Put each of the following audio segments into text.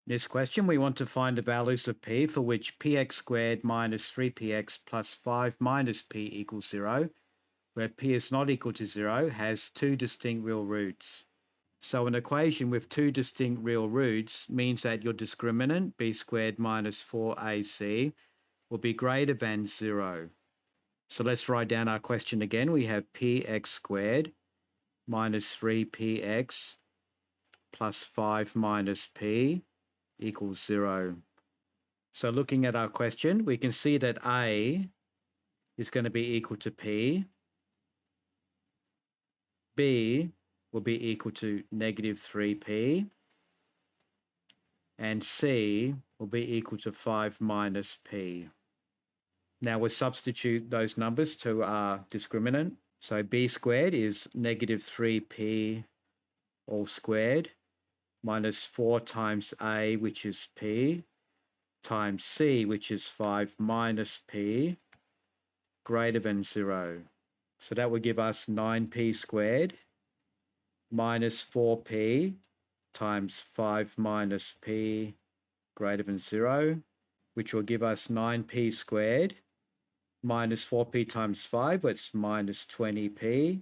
In this question, we want to find the values of p for which px squared minus 3px plus 5 minus p equals 0, where p is not equal to 0, has two distinct real roots. So an equation with two distinct real roots means that your discriminant, b squared minus 4ac, will be greater than 0. So let's write down our question again. We have px squared minus 3px plus 5 minus p equals 0. So looking at our question, we can see that a is going to be equal to p, b will be equal to negative 3p, and c will be equal to 5 minus p. Now we'll substitute those numbers to our discriminant. So b squared is negative 3p all squared minus 4 times a, which is p, times c, which is 5 minus p, greater than 0. So that would give us 9p squared minus 4p times 5 minus p greater than 0, which will give us 9p squared minus 4p times 5, which is minus 20p.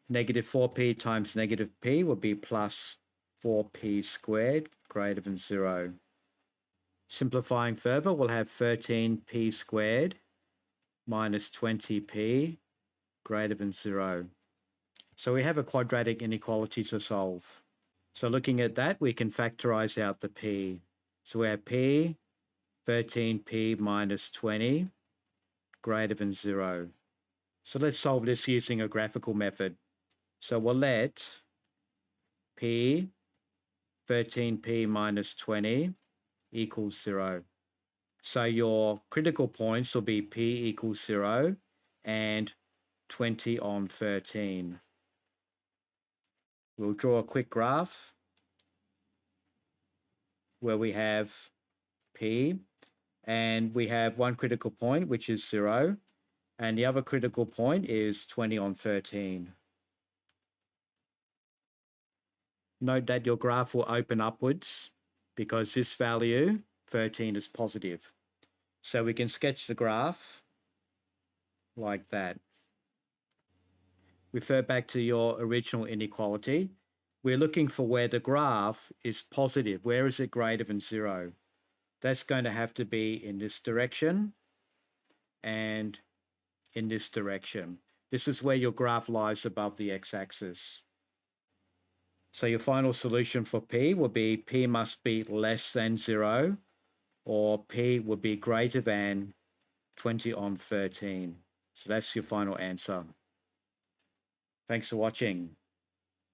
Negative 4p times negative p will be plus 4p squared greater than 0. Simplifying further, we'll have 13p squared minus 20p greater than 0. So we have a quadratic inequality to solve. So looking at that, we can factorize out the p. So we have p 13p minus 20 greater than 0. So let's solve this using a graphical method. So we'll let p 13p minus 20 equals 0. So your critical points will be p equals 0 and 20 on 13. We'll draw a quick graph where we have p, and we have one critical point, which is 0, and the other critical point is 20 on 13. Note that your graph will open upwards because this value, 13, is positive. So we can sketch the graph like that. Refer back to your original inequality. We're looking for where the graph is positive. Where is it greater than 0? That's going to have to be in this direction and in this direction. This is where your graph lies above the x-axis. So your final solution for p will be p must be less than 0, or p will be greater than 20 on 13. So that's your final answer. Thanks for watching.